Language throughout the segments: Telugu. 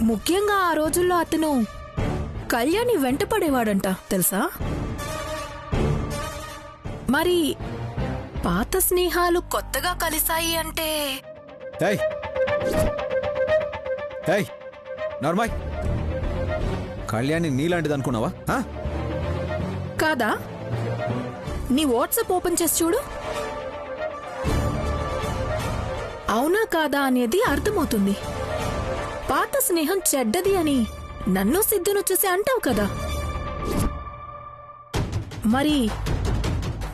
ముఖ్యంగా ఆ రోజుల్లో అతను కళ్యాణి వెంటపడేవాడంట తెలుసా? మరి పాత స్నేహాలు కొత్తగా కలిసాయి అంటే నార్మల్ కళ్యాణి నీలాంటిది అనుకున్నావా? కాదా? నీ వాట్సాప్ ఓపెన్ చేసి చూడు. అవునా కాదా అనేది అర్థమవుతుంది. పాత స్నేహం చెడ్డది అని నన్ను సిద్ధును చూసి అంటావు కదా. మరి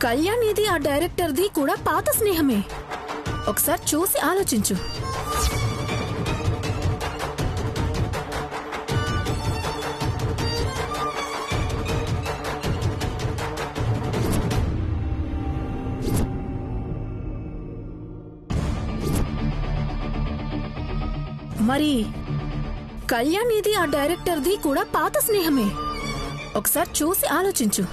కళ్యాణిది ఆ డైరెక్టర్ది కూడా పాత స్నేహమే. ఒకసారి చూసి ఆలోచించు. మరి కళ్యాణిది ఆ డైరెక్టర్ది కూడా పాత స్నేహమే. ఒకసారి చూసి ఆలోచించు.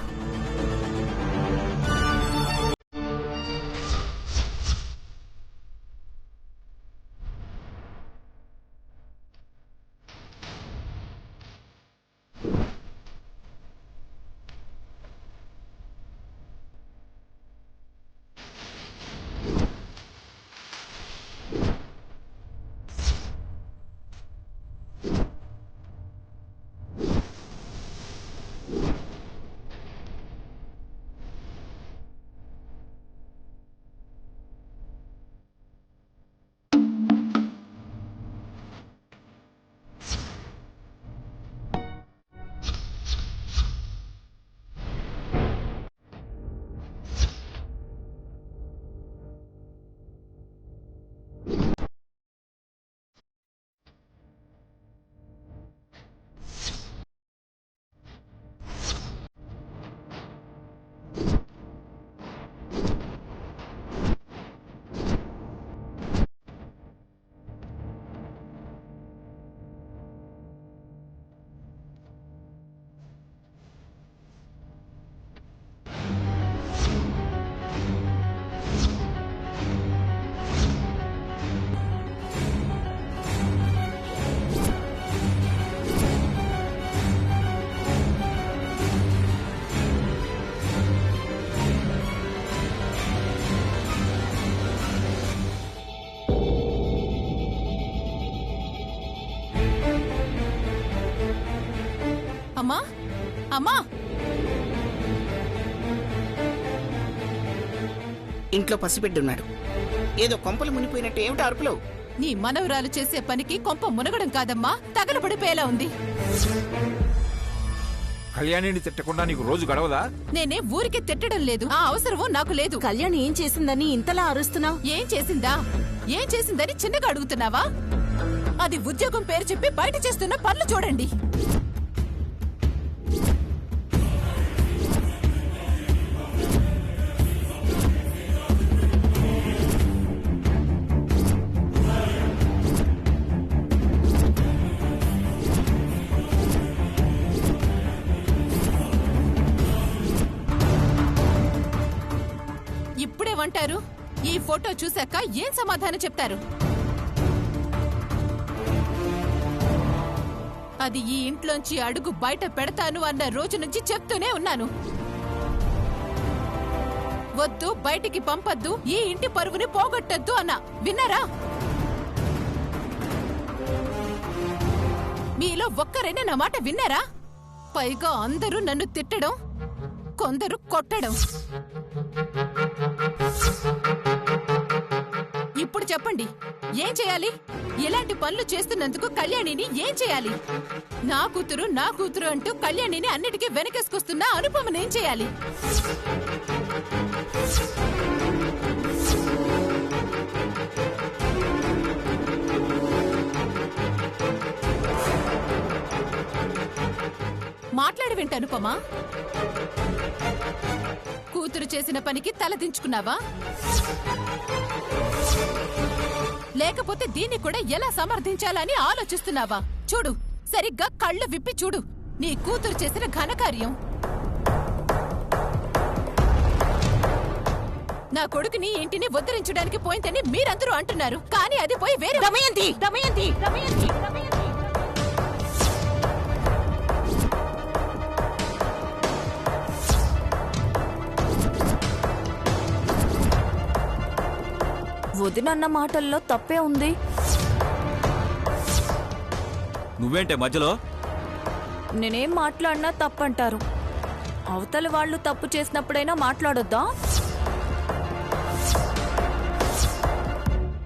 అమ్మా అమ్మా, ఇంట్లో పసిబిడ్డున్నాడు. ఏదో కొంపలు మునిపోయినట్టు ఏమిటి అరుపులు? నీ మనవరాలు చేసే పనికి కొంప మునగడం కాదమ్మా, తగలబడిపోయేలా ఉంది. కళ్యాణిని తిట్టకుండా నీకు రోజు గడవదా? నేనే ఊరికి తిట్టడం లేదు, ఆ అవసరమూ నాకు లేదు. కళ్యాణి ఏం చేసిందని ఇంతలా అరుస్తున్నావు? ఏం చేసిందా? ఏం చేసిందని చిన్నగా అడుగుతున్నావా? అది ఉద్యోగం పేరు చెప్పి బయట చేస్తున్న పనులు చూడండి. ఇప్పుడేమంటారు? ఈ ఫోటో చూశాక ఏం సమాధానం చెప్తారు? అది ఈ ఇంట్లోంచి అడుగు బయట పెడతాను అన్న రోజు నుంచి చెప్తూనే ఉన్నాను. వద్దు, బయటికి పంపద్దు, ఈ ఇంటి పరువుని పోగొట్టద్దు అన్నా. విన్నారా? మీలో ఒక్కరైనా నా మాట విన్నారా? పైగా అందరూ నన్ను తిట్టడం, కొందరు కొట్టడం. ఇప్పుడు చెప్పండి, ఏం చేయాలి? ఇలాంటి పనులు చేస్తున్నందుకు కళ్యాణిని ఏం చేయాలి? నా కూతురు అంటూ కళ్యాణిని అన్నిటికీ వెనకేసుకొస్తున్న అనుపమనేం చేయాలి? మాట్లాడి వింట అనుపమా. కూతురు చేసిన పనికి తలదించుకున్నావా? లేకపోతే దీన్ని కూడా ఎలా సమర్థించాలని ఆలోచిస్తున్నావా? చూడు, సరిగ్గా కళ్ళు విప్పి చూడు. నీ కూతురు చేసిన ఘనకార్యం. నా కొడుకుని ఇంటిని ఉద్ధరించడానికి పోయిందని మీరందరూ అంటున్నారు, కానీ అది పోయి వేరే. దమయంతి, దమయంతి, దమయంతి. వదినన్న మాటల్లో తప్పే ఉంది. నువ్వేంటే మధ్యలో? నేనేం మాట్లాడినా తప్పంటారు. అవతల వాళ్ళు తప్పు చేసినప్పుడైనా మాట్లాడొద్దా?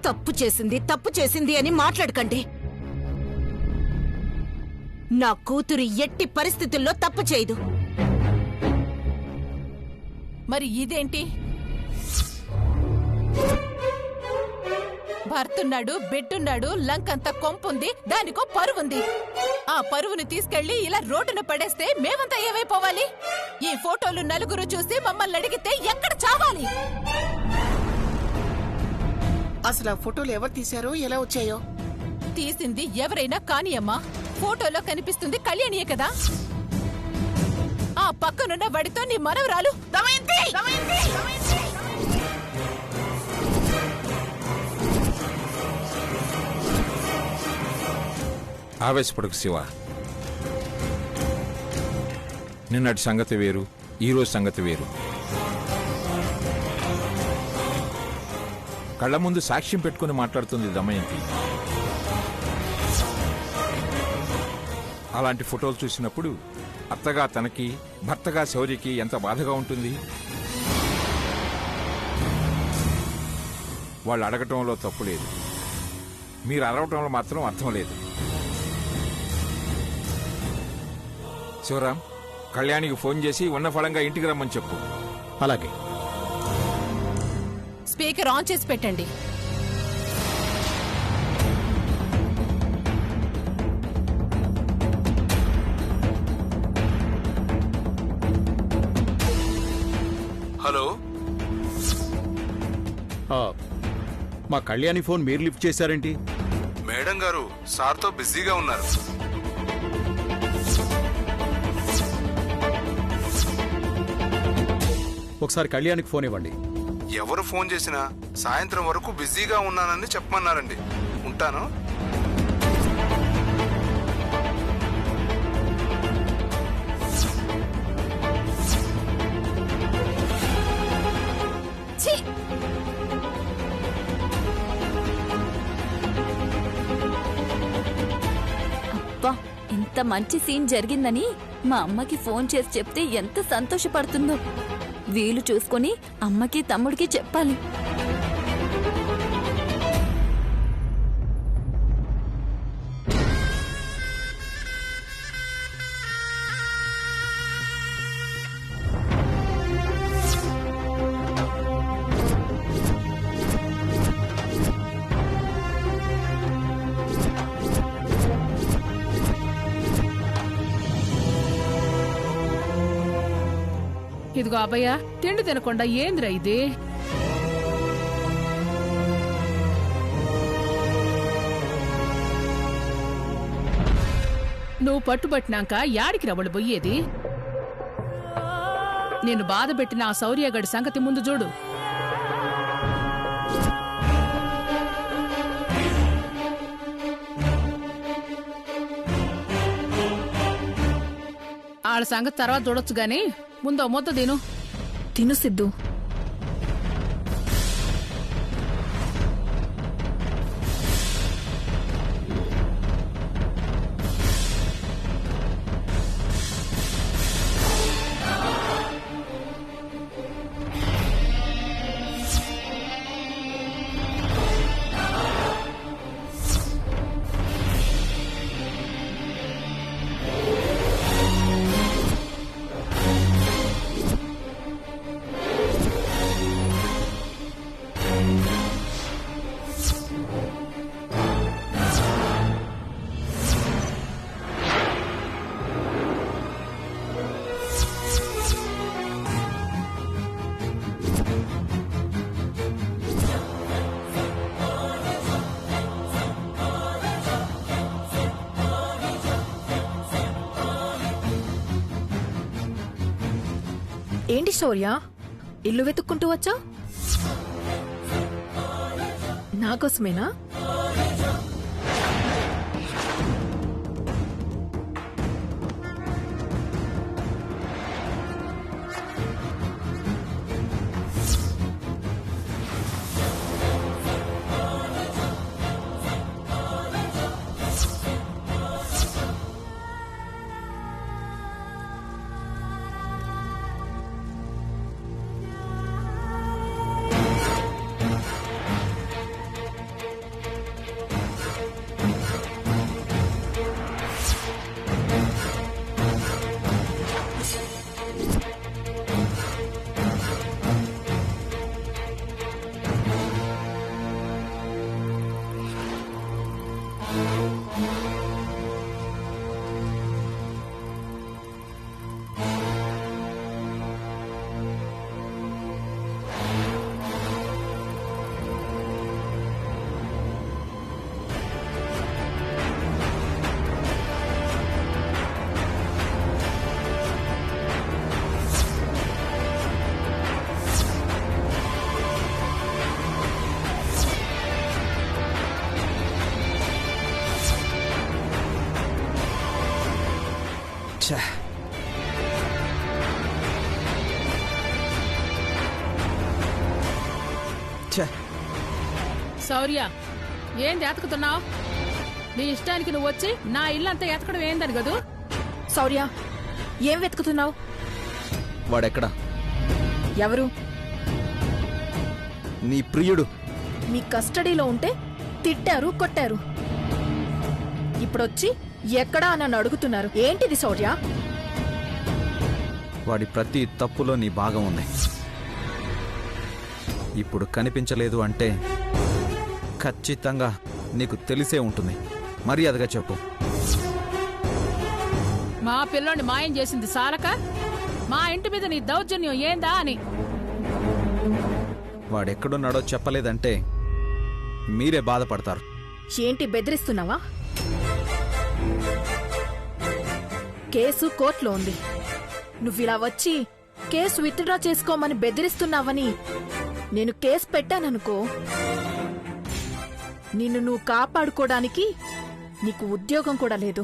తప్పు చేసింది అని మాట్లాడకండి. నా కూతురు ఎట్టి పరిస్థితుల్లో తప్పు చేయదు. మరి ఇదేంటి? భర్తున్నాడు, బిడ్డున్నాడు, లంకంత కొంపుంది, దానికో పరువుంది. ఆ పరువుని తీసుకెళ్లి ఇలా రోడ్డున పడేస్తే మేమంతా ఏమైపోవాలి? ఈ ఫోటోలు నలుగురు చూసి మమ్మల్ని అడిగితే ఎక్కడ చావాలి? అసలు ఆ ఫోటోలు ఎవరు తీశారో ఎలా వచ్చాయో? తీసింది ఎవరైనా కానియమ్మా, ఫోటోలో కనిపిస్తుంది కళ్యాణియే కదా. ఆ పక్కనున్న వాడితో నీ మనవరాలు దమయంతి! ఆవేశపడకు శివ. నిన్నటి సంగతి వేరు, ఈరోజు సంగతి వేరు. కళ్ళ ముందు సాక్ష్యం పెట్టుకుని మాట్లాడుతుంది దమయంతి. అలాంటి ఫోటోలు చూసినప్పుడు అత్తగా తనకి, భర్తగా శౌర్యకి ఎంత బాధగా ఉంటుంది. వాళ్ళు అడగటంలో తప్పు లేదు, మీరు అడగటంలో మాత్రం అర్థం లేదు. శివరాం, కళ్యాణికి ఫోన్ చేసి ఉన్న ఫలంగా ఇంటికి రమ్మని చెప్పు. అలాగే. స్పీకర్ ఆన్ చేసి పెట్టండి. హలో, మా కళ్యాణి ఫోన్ మీరు లిఫ్ట్ చేశారేంటి? మేడం గారు సార్తో బిజీగా ఉన్నారు. ఒకసారి కళ్యాణికి ఫోన్ ఇవ్వండి. ఎవరు ఫోన్ చేసినా సాయంత్రం వరకు బిజీగా ఉన్నానని చెప్పమన్నారండి. ఉంటాను. అబ్బా, ఇంత మంచి సీన్ జరిగిందని మా అమ్మకి ఫోన్ చేసి చెప్తే ఎంత సంతోషపడుతుందో. వీలు చూసుకొని అమ్మకి తమ్ముడికి చెప్పాలి. ఇదిగో అబ్బయ్య, తిండి తినకుండా ఏంద్రా ఇది? నువ్వు పట్టుబట్టినాక యాడికి రవ్వడు పోయేది? నేను బాధ పెట్టిన ఆ శౌర్యగడి సంగతి ముందు చూడు. వాళ్ళ సంగతి తర్వాత చూడొచ్చు గాని ముందు మొత్తం తిను సిద్ధు. ఏంటి శౌర్య, ఇల్లు వెతుక్కుంటూ వచ్చా? నాకోసమేనా? శౌర్య, ఏంది ఎతకుతున్నావు? నీ ఇష్టానికి నువ్వు వచ్చి నా ఇల్లంతా ఎతకడం ఏందని కదూ? శౌర్య, ఏం వెతుకుతున్నావు? వాడెక్కడా? ఎవరు? నీ ప్రియుడు. మీ కస్టడీలో ఉంటే తిట్టారు, కొట్టారు. ఇప్పుడొచ్చి ఎక్కడా అని నన్ను అడుగుతున్నారు. ఏంటిది శౌర్య? వాడి ప్రతి తప్పులో నీ భాగం ఉంది. ఇప్పుడు కనిపించలేదు అంటే ఖచ్చితంగా నీకు తెలిసే ఉంటుంది. మర్యాదగా చెప్పు. మా పిల్లోని మాయం చేసింది సాలక మా ఇంటి మీద నీ దౌర్జన్యం ఏందా అని. వాడెక్కడున్నాడో చెప్పలేదంటే మీరే బాధపడతారు. ఏంటి బెదిరిస్తున్నావా? కేసు కోర్టులో ఉంది. నువ్విలా వచ్చి కేసు విత్డ్రా చేసుకోమని బెదిరిస్తున్నావని నేను కేసు పెట్టాననుకో, నిన్ను నువ్వు కాపాడుకోవడానికి నీకు ఉద్యోగం కూడా లేదు.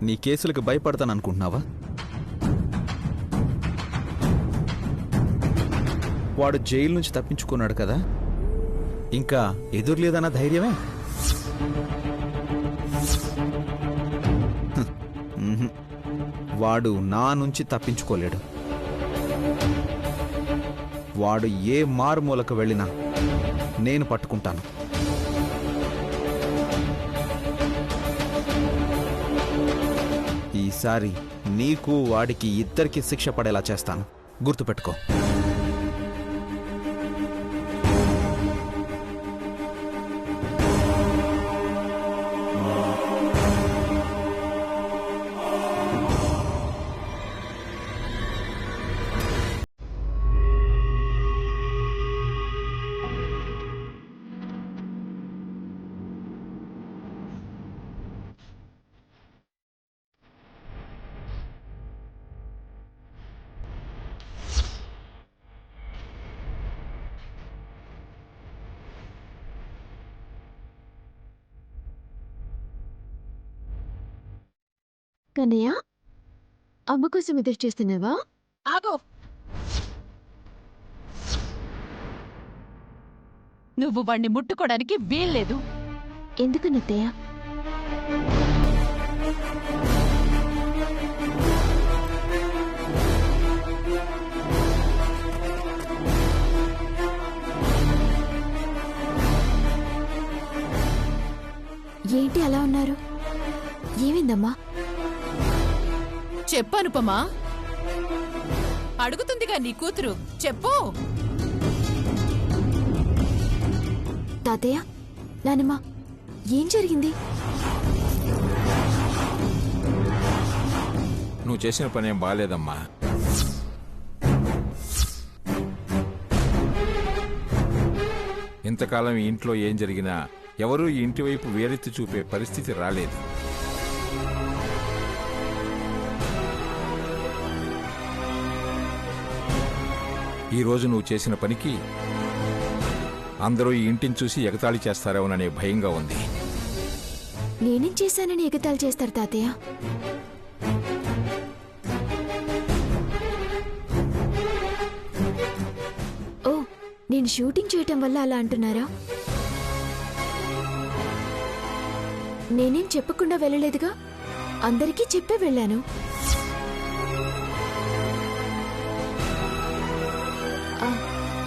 నీ కేసులకు భయపడతాననుకుంటున్నావా? వాడు జైలు నుంచి తప్పించుకున్నాడు కదా, ఇంకా ఎదురులేదన్న ధైర్యమే? వాడు నా నుంచి తప్పించుకోలేడు. వాడు ఏ మారుమూలకు వెళ్ళినా నేను పట్టుకుంటాను. ఈసారి నీకు వాడికి ఇద్దరికి శిక్ష పడేలా చేస్తాను, గుర్తుపెట్టుకో. కన్నయ్య, అమ్మ కోసం ఎదురు చేస్తున్నావా? ఆగో, నువ్వు వాణ్ణి ముట్టుకోవడానికి వీల్లేదు. ఎందుకు నత్తయ్య? ఏంటి అలా ఉన్నారు? ఏమైందమ్మా? చెప్పు అనుపమా, అడుగుతుందిగా నీ కూతురు, చెప్పు. తాతయ్య, నానమ్మ, ఏం జరిగింది? నువ్వు చేసిన పని ఏం బాగాలేదమ్మా. ఇంతకాలం ఈ ఇంట్లో ఏం జరిగినా ఎవరూ ఈ ఇంటి వైపు వేరెత్తి చూపే పరిస్థితి రాలేదు. ఈరోజు నువ్వు చేసిన పనికి అందరూ ఈ ఇంటిని చూసి ఎగతాళి చేస్తారేమోననే భయంగా ఉంది. నేనేం చేశానని ఎగతాళి చేస్తారు తాతయ్య? ఓ, నేను షూటింగ్ చేయటం వల్ల అలా అంటున్నారా? నేనేం చెప్పకుండా వెళ్ళలేదుగా, అందరికీ చెప్పే వెళ్ళాను.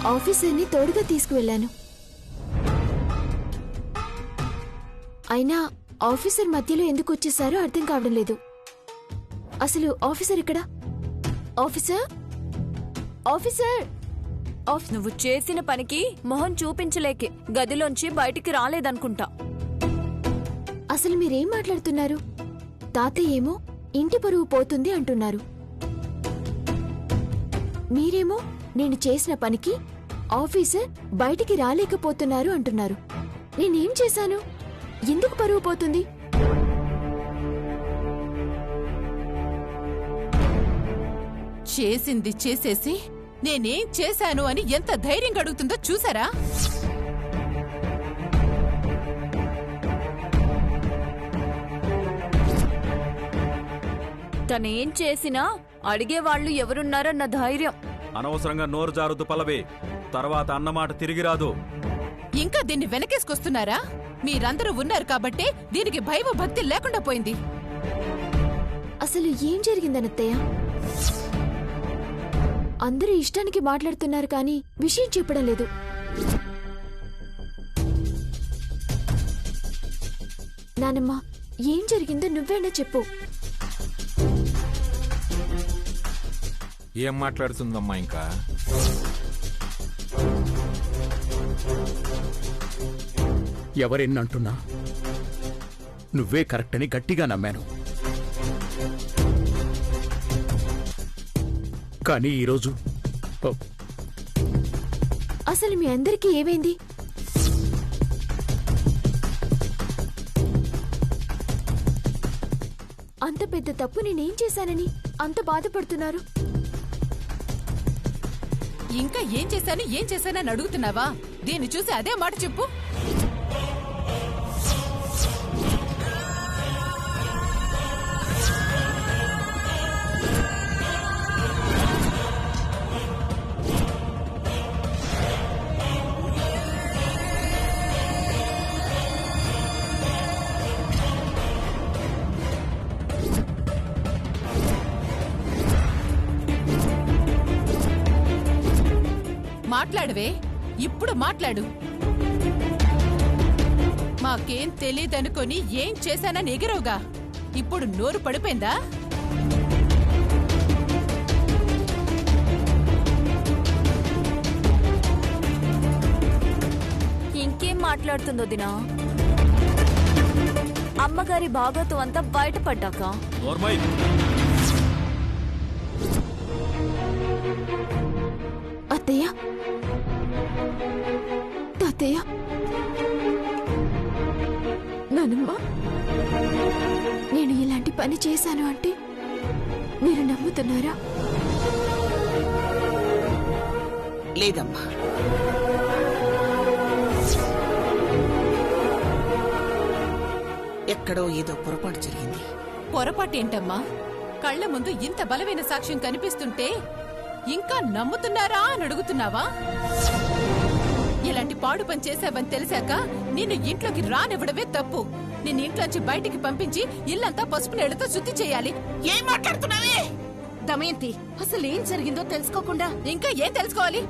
ఆఫీసర్ని తోడుగా తీసుకువెళ్ళాను. అయినా ఆఫీసర్ మధ్యలో ఎందుకు వచ్చేసారో అర్థం కావడం లేదు. అసలు ఆఫీసర్ ఇక్కడ? Officer, officer! నువ్వు చేసిన పనికి మొహం చూపించలేకే గదిలోంచి బయటికి రాలేదనుకుంటా. అసలు మీరేం మాట్లాడుతున్నారు? తాతయ్య ఏమో ఇంటి పరువు పోతుంది అంటున్నారు, మీరేమో నేను చేసిన పనికి ఆఫీసర్ బయటికి రాలేకపోతున్నారు అంటున్నారు. నేనేం చేశాను? ఎందుకు పరువు పోతుంది? చేసింది చేసేసి నేనేం చేశాను అని ఎంత ధైర్యంగా అడుగుతుందో చూసారా? తనేం చేసినా అడిగేవాళ్లు ఎవరున్నారన్న ధైర్యం. అనవసరంగా నోరు జారుద్దు పల్లవి. తర్వాత అన్నమాట తిరిగి రాదు. ఇంకా దీన్ని వెనకేసుకొస్తున్నారా? మీరందరూ ఉన్నారు కాబట్టి దీనికి భయం భక్తి లేకుండా పోయింది. అసలు ఏం జరిగిందనత్తయ్య? అందరూ ఇష్టానికి మాట్లాడుతున్నారు కానీ విషయం చెప్పడం లేదు. నానమ్మ, ఏం జరిగిందో నువ్వేనా చెప్పు. ఏం మాట్లాడుతుందమ్మా ఇంకా? ఎవరెన్నంటున్నా నువ్వే కరెక్ట్ అని గట్టిగా నమ్మాను. కానీ ఈరోజు అసలు మీ అందరికీ ఏమైంది? అంత పెద్ద తప్పు నేనేం చేశానని అంత బాధపడుతున్నారు? ఇంకా ఏం చేశానని అడుగుతున్నావా? దీన్ని చూసి అదే మాట చెప్పు. మాట్లాడవే, ఇప్పుడు మాట్లాడు. మాకేం తెలీదనుకొని ఏం చేశానని ఎగిరవుగా, ఇప్పుడు నోరు పడిపోయిందా? ఇంకేం మాట్లాడుతుందో దినా? అమ్మగారి భాగోతం అంతా బయటపడ్డాక అత్తయ్య, తాతయ్య, నానమ్మ, నేను ఇలాంటి పని చేశాను అంటే మీరు నమ్ముతున్నారా? లేదమ్మా. ఎక్కడో ఏదో పొరపాటు జరిగింది. పొరపాటేంటమ్మా? కళ్ల ముందు ఇంత బలమైన సాక్ష్యం కనిపిస్తుంటే ఇంకా నమ్ముతున్నారా అని అడుగుతున్నావా? ఇలాంటి పాడు పని చేశావని తెలిసాక నిన్ను ఇంట్లోకి రానివ్వడమే తప్పు. నిన్ను ఇంట్లోంచి బయటికి పంపించి ఇల్లంతా పసుపు నీళ్లతో శుద్ధి చేయాలి. ఏం మాట్లాడుతున్నావే? దమయంతి, అసలు ఏం జరిగిందో తెలుసుకోకుండా ఇంకా ఏం తెలుసుకోవాలి?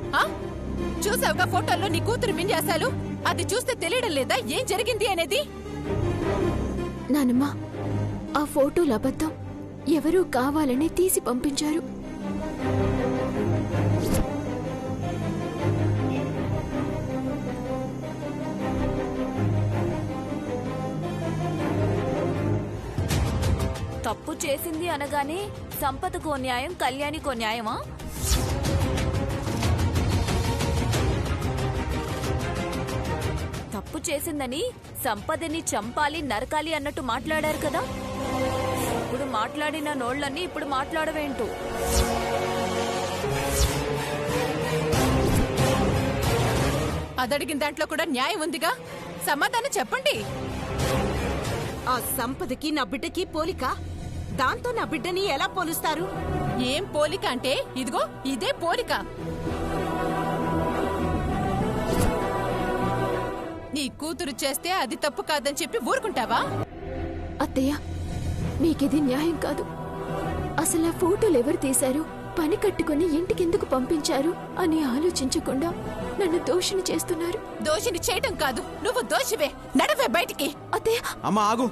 చూసావుగా ఫోటోల్లో నీ కూతురు విన్యాసాలు? అది చూస్తే తెలియడం లేదా ఏం జరిగింది అనేది? నానమ్మ, ఆ ఫోటోలు అబద్ధం. ఎవరూ కావాలని తీసి పంపించారు. తప్పు చేసింది అనగానే సంపదకో న్యాయం, కళ్యాణికో న్యాయమా? తప్పు చేసిందని సంపదని చంపాలి, నరకాలి అన్నట్టు మాట్లాడారు కదా. ఇప్పుడు మాట్లాడిన నోళ్లన్నీ ఇప్పుడు మాట్లాడవేంటో. అదడిగిన దాంట్లో కూడా న్యాయం ఉందిగా, సమాధానం చెప్పండి. ఆ సంపదకి నా బిడ్డకి పోలిక? దాంతో నా బిడ్డని ఎలా పోలుస్తారు? ఏం పోలిక అంటే ఇదిగో ఇదే పోలిక. నీ కూతురు చేస్తే అది తప్పు కాదని చెప్పి ఊరుకుంటావా? అత్తయ్య, మీకిది న్యాయం కాదు. అసలు ఆ ఫోటోలు ఎవరు తీశారు, పని కట్టుకుని ఇంటికెందుకు పంపించారు అని ఆలోచించకుండా నన్ను దోషిని చేస్తున్నారు. దోషిని చేయటం కాదు, నువ్వు దోషివే. నడవే బయటికి. అత్తయ్య, అమ్మా ఆగు.